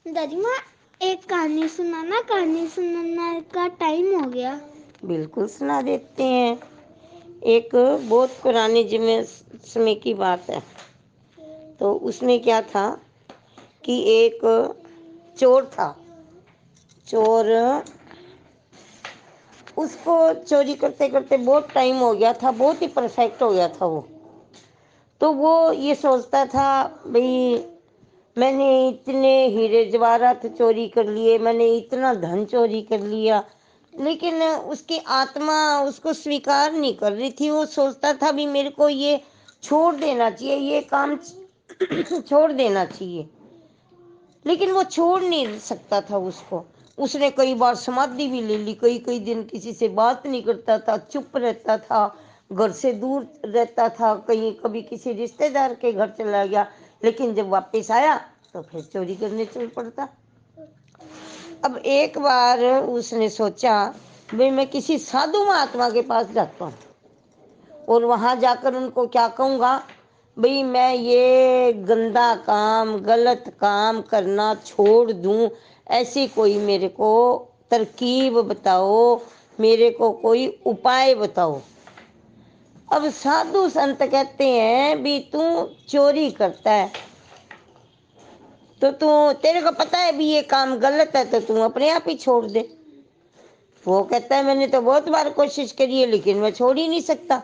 दादी माँ, एक कहानी सुनाना, कहानी सुनाने का टाइम हो गया। बिल्कुल सुना देते हैं। एक बहुत पुराने समय की बात है। तो उसमें क्या था कि एक चोर था। चोर, उसको चोरी करते करते बहुत टाइम हो गया था, बहुत ही परफेक्ट हो गया था वो। तो वो ये सोचता था, भाई मैंने इतने हीरे जवाहरात चोरी कर लिए, मैंने इतना धन चोरी कर लिया, लेकिन उसकी आत्मा उसको स्वीकार नहीं कर रही थी। वो सोचता था भी मेरे को ये छोड़ देना चाहिए, ये काम छोड़ देना चाहिए, लेकिन वो छोड़ नहीं सकता था उसको। उसने कई बार समाधि भी ले ली, कई कई दिन किसी से बात नहीं करता था, चुप रहता था, घर से दूर रहता था, कहीं कभी किसी रिश्तेदार के घर चला गया, लेकिन जब वापस आया तो फिर चोरी करने चल पड़ता। अब एक बार उसने सोचा, भाई मैं किसी साधु महात्मा के पास जाता हूँ और वहां जाकर उनको क्या कहूँगा, भाई मैं ये गंदा काम, गलत काम करना छोड़ दूं, ऐसी कोई मेरे को तरकीब बताओ, मेरे को कोई उपाय बताओ। अब साधु संत कहते हैं भी तू चोरी करता है तो तू, तेरे को पता है भी ये काम गलत है, तो तू अपने आप ही छोड़ दे। वो कहता है मैंने तो बहुत बार कोशिश करी है, लेकिन मैं छोड़ ही नहीं सकता।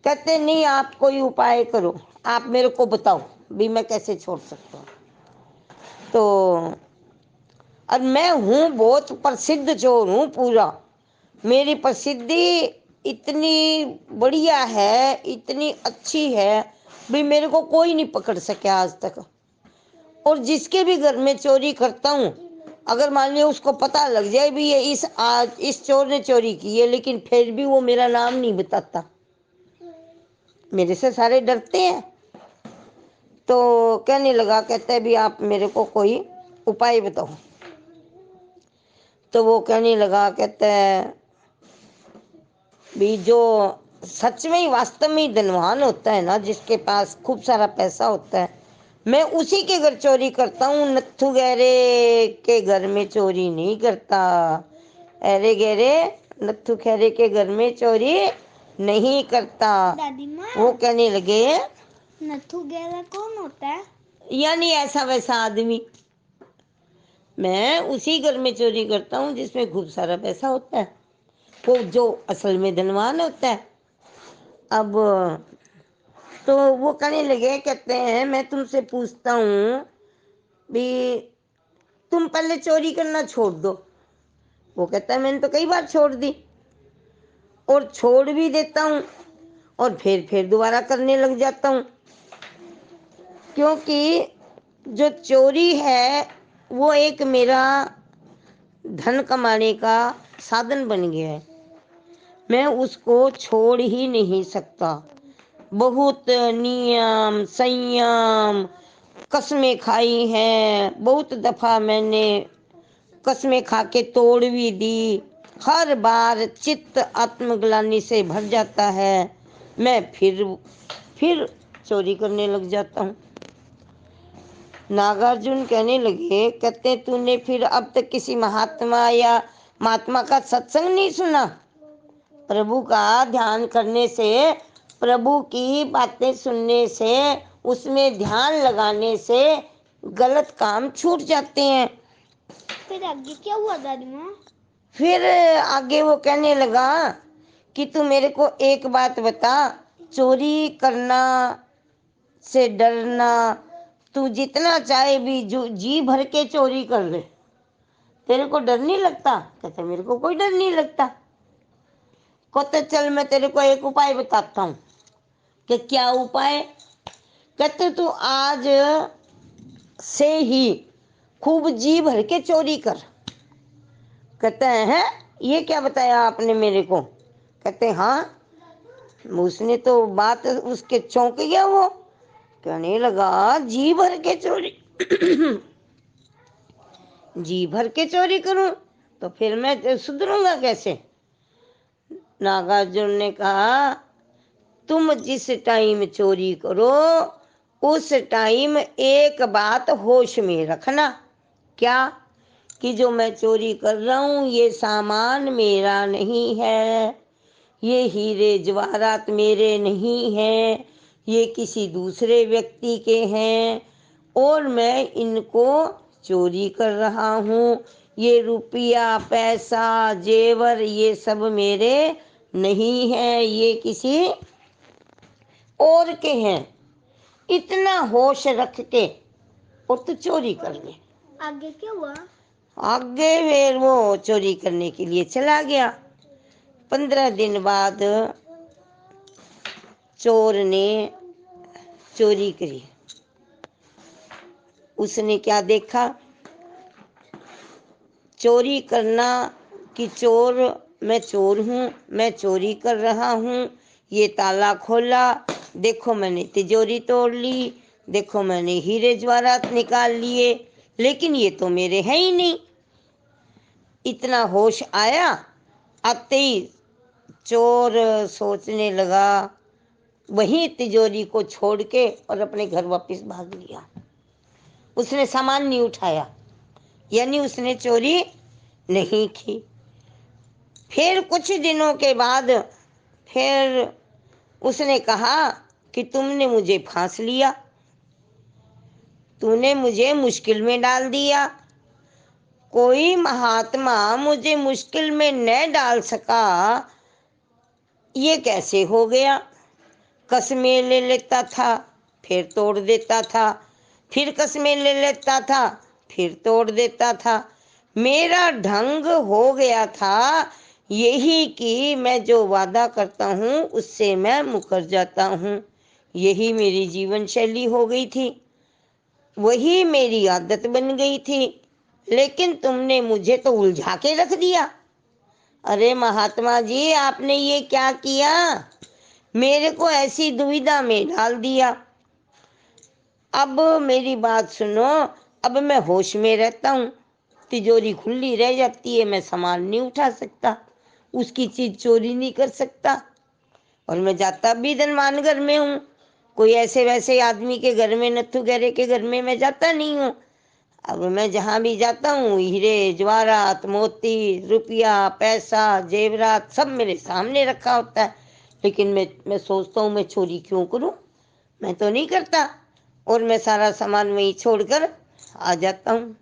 कहते नहीं, आप कोई उपाय करो, आप मेरे को बताओ भी मैं कैसे छोड़ सकता हूँ। तो और मैं हूँ बहुत प्रसिद्ध चोर हूँ पूरा, मेरी प्रसिद्धि इतनी बढ़िया है, इतनी अच्छी है भी मेरे को कोई नहीं पकड़ सके आज तक। और जिसके भी घर में चोरी करता हूँ, अगर मान लिया उसको पता लग जाए भी ये इस चोर ने चोरी की है, लेकिन फिर भी वो मेरा नाम नहीं बताता, मेरे से सारे डरते हैं। तो कहने लगा, कहता है भी आप मेरे को कोई उपाय बताओ। तो वो कहने लगा, कहता है भी जो सच में ही वास्तव में ही धनवान होता है ना, जिसके पास खूब सारा पैसा होता है, मैं उसी के घर चोरी करता हूँ, नत्थु गहरे के घर में चोरी नहीं करता। अरे गहरे नत्थु खैरे के घर में चोरी नहीं करता। दादी माँ, वो कहने लगे, नथु गहरा कौन होता है? यानी ऐसा वैसा आदमी। मैं उसी घर में चोरी करता हूँ जिसमें खूब सारा पैसा होता है, वो जो असल में धनवान होता है। अब तो वो कहने लगे, कहते हैं मैं तुमसे पूछता हूँ भी तुम पहले चोरी करना छोड़ दो। वो कहता है मैंने तो कई बार छोड़ दी, और छोड़ भी देता हूँ और फिर दोबारा करने लग जाता हूँ, क्योंकि जो चोरी है वो एक मेरा धन कमाने का साधन बन गया है, मैं उसको छोड़ ही नहीं सकता। बहुत नियम संयम कसमें खाई हैं, बहुत दफा मैंने कसमें खा के तोड़ भी दी, हर बार चित्त आत्मग्लानि से भर जाता है, मैं फिर चोरी करने लग जाता हूँ। नागार्जुन कहने लगे, कहते तूने फिर अब तक किसी महात्मा या महात्मा का सत्संग नहीं सुना? प्रभु का ध्यान करने से, प्रभु की बातें सुनने से, उसमें ध्यान लगाने से गलत काम छूट जाते हैं। फिर आगे क्या हुआ दादी माँ? फिर आगे वो कहने लगा कि तू मेरे को एक बात बता, चोरी करना से डरना, तू जितना चाहे भी जो जी भर के चोरी कर ले, तेरे को डर नहीं लगता? कहते मेरे को कोई डर नहीं लगता। कहते चल मैं तेरे को एक उपाय बताता हूँ। कि क्या उपाय? कहते तू आज से ही खूब जी भर के चोरी कर। कहते हैं ये क्या बताया आपने मेरे को? कहते हाँ। उसने तो बात उसके चौंक गया, वो कहने लगा जी भर के चोरी जी भर के चोरी करूं तो फिर मैं सुधरूंगा कैसे? नागार्जुन ने कहा तुम जिस टाइम चोरी करो उस टाइम एक बात होश में रखना, क्या कि जो मैं चोरी कर रहा हूँ ये सामान मेरा नहीं है, ये हीरे जवाहरात मेरे नहीं हैं, ये किसी दूसरे व्यक्ति के हैं और मैं इनको चोरी कर रहा हूँ। ये रुपया पैसा जेवर ये सब मेरे नहीं हैं, ये किसी और के हैं। इतना होश रख के और तो चोरी कर ले। आगे क्या हुआ? आगे फिर वो चोरी करने के लिए चला गया। 15 दिन बाद चोर ने चोरी करी। उसने क्या देखा, चोरी करना कि मैं चोर हूँ, मैं चोरी कर रहा हूँ। ये ताला खोला, देखो मैंने तिजोरी तोड़ ली, देखो मैंने हीरे जवाहरात निकाल लिए, लेकिन ये तो मेरे हैं ही नहीं। इतना होश आया, आते ही चोर सोचने लगा, वहीं तिजोरी को छोड़ के और अपने घर वापस भाग लिया। उसने सामान नहीं उठाया, यानी उसने चोरी नहीं की। फिर कुछ दिनों के बाद फिर उसने कहा कि तुमने मुझे फांस लिया, तूने मुझे मुश्किल में डाल दिया। कोई महात्मा मुझे मुश्किल में न डाल सका, ये कैसे हो गया? कस्में ले लेता था, फिर तोड़ देता था, फिर कस्में ले लेता था, फिर तोड़ देता था। मेरा ढंग हो गया था यही कि मैं जो वादा करता हूँ उससे मैं मुकर जाता हूँ। यही मेरी जीवन शैली हो गई थी, वही मेरी आदत बन गई थी। लेकिन तुमने मुझे तो उलझा के रख दिया। अरे महात्मा जी, आपने ये क्या किया? मेरे को ऐसी दुविधा में डाल दिया। अब मेरी बात सुनो, अब मैं होश में रहता हूँ, तिजोरी खुली रह जाती है, मैं सामान नहीं उठा सकता, उसकी चीज चोरी नहीं कर सकता, और मैं जाता भी धनवान घर में हूँ। कोई ऐसे वैसे आदमी के घर में, नत्थु गहरे के घर में मैं जाता नहीं हूँ। अब मैं जहाँ भी जाता हूँ हीरे जवाहरात मोती रुपया पैसा जेवरात सब मेरे सामने रखा होता है। लेकिन मैं सोचता हूँ मैं चोरी क्यों करूँ, मैं तो नहीं करता, और मैं सारा सामान वहीं छोड़कर आ जाता हूँ।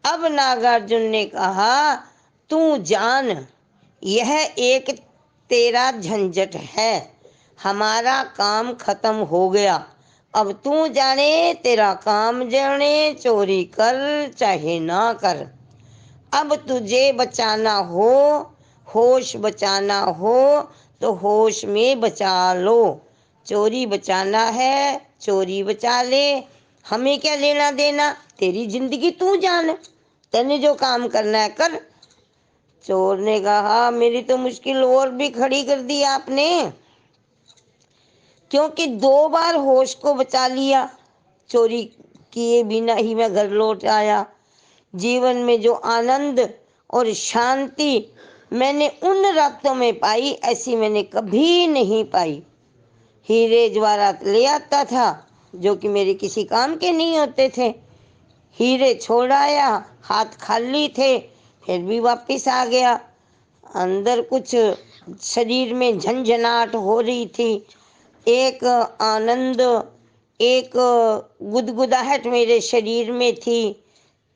अब नागार्जुन ने कहा, तू जान यह एक तेरा झंझट है, हमारा काम खत्म हो गया। अब तू जाने तेरा काम जाने, चोरी कर चाहे ना कर। अब तुझे बचाना हो, होश बचाना हो तो होश में बचा लो। चोरी बचाना है चोरी बचा ले, हमें क्या लेना देना, तेरी जिंदगी तू जान, तेने जो काम करना है कर। चोर ने कहा, मेरी तो मुश्किल और भी खड़ी कर दी आपने, क्योंकि 2 बार होश को बचा लिया, चोरी किए बिना ही मैं घर लौट आया। जीवन में जो आनंद और शांति मैंने उन रातों में पाई, ऐसी मैंने कभी नहीं पाई। हीरे जवाहरात ले आता था जो कि मेरे किसी काम के नहीं होते थे, हीरे छोड़ आया, हाथ खाली थे, फिर भी वापस आ गया। अंदर कुछ शरीर में झंझनाहट हो रही थी, एक आनंद, एक गुदगुदाहट मेरे शरीर में थी।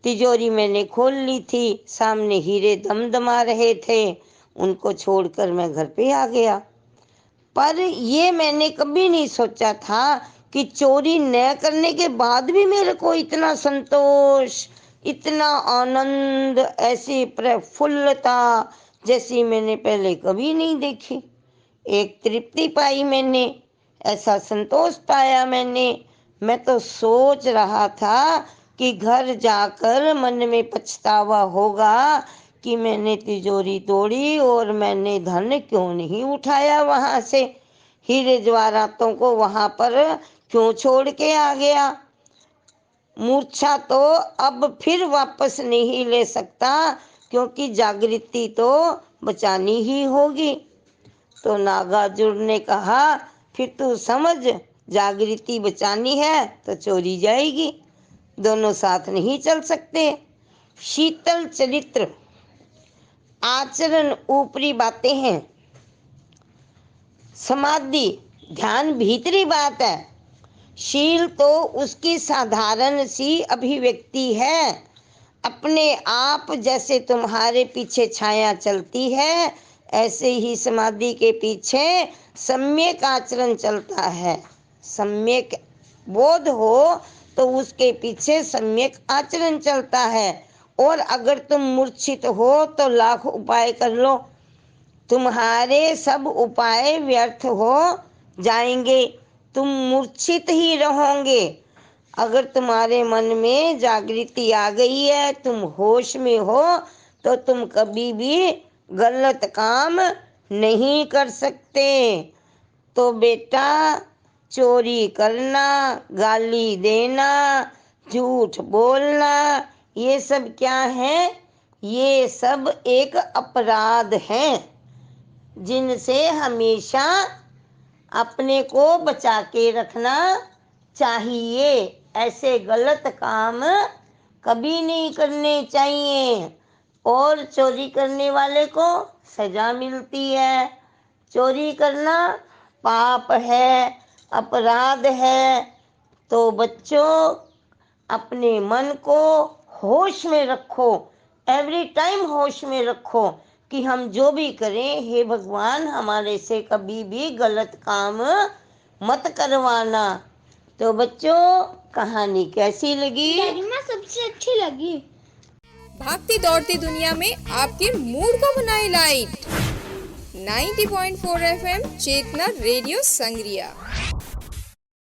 तिजोरी मैंने खोल ली थी, सामने हीरे दमदमा रहे थे, उनको छोड़कर मैं घर पे आ गया। पर ये मैंने कभी नहीं सोचा था कि चोरी न करने के बाद भी मेरे को इतना संतोष, इतना आनंद, ऐसी प्रफुल्लता जैसी मैंने पहले कभी नहीं देखी। एक तृप्ति पाई मैंने, ऐसा संतोष पाया मैंने। मैं तो सोच रहा था कि घर जाकर मन में पछतावा होगा कि मैंने तिजोरी तोड़ी और मैंने धन क्यों नहीं उठाया वहां से, हीरे जवाहरातों को वहां पर क्यों छोड़ के आ गया। मूर्छा तो अब फिर वापस नहीं ले सकता, क्योंकि जागृति तो बचानी ही होगी। तो नागार्जुन ने कहा, फिर तू समझ, जागृति बचानी है तो चोरी जाएगी, दोनों साथ नहीं चल सकते। शीतल चरित्र, आचरण ऊपरी बातें हैं। समाधि ध्यान भीतरी बात है। शील तो उसकी साधारण सी अभिव्यक्ति है। अपने आप जैसे तुम्हारे पीछे छाया चलती है, ऐसे ही समाधि के पीछे सम्यक आचरण चलता है। सम्यक बोध हो तो उसके पीछे सम्यक आचरण चलता है। और अगर तुम मूर्छित हो तो लाख उपाय कर लो, तुम्हारे सब उपाय व्यर्थ हो जाएंगे, तुम मूर्छित ही रहोगे। अगर तुम्हारे मन में जागृति आ गई है, तुम होश में हो, तो तुम कभी भी गलत काम नहीं कर सकते। तो बेटा, चोरी करना, गाली देना, झूठ बोलना, ये सब क्या है? ये सब एक अपराध हैं, जिनसे हमेशा अपने को बचा के रखना चाहिए। ऐसे गलत काम कभी नहीं करने चाहिए। और चोरी करने वाले को सजा मिलती है। चोरी करना पाप है, अपराध है। तो बच्चों, अपने मन को होश में रखो, एवरी टाइम होश में रखो कि हम जो भी करें, हे भगवान हमारे से कभी भी गलत काम मत करवाना। तो बच्चों, कहानी कैसी लगी? डैडी माँ सबसे अच्छी लगी। भागती दौड़ती दुनिया में आपके मूड को बनाए लाइट। 90.4 FM चेतना रेडियो संग्रिया।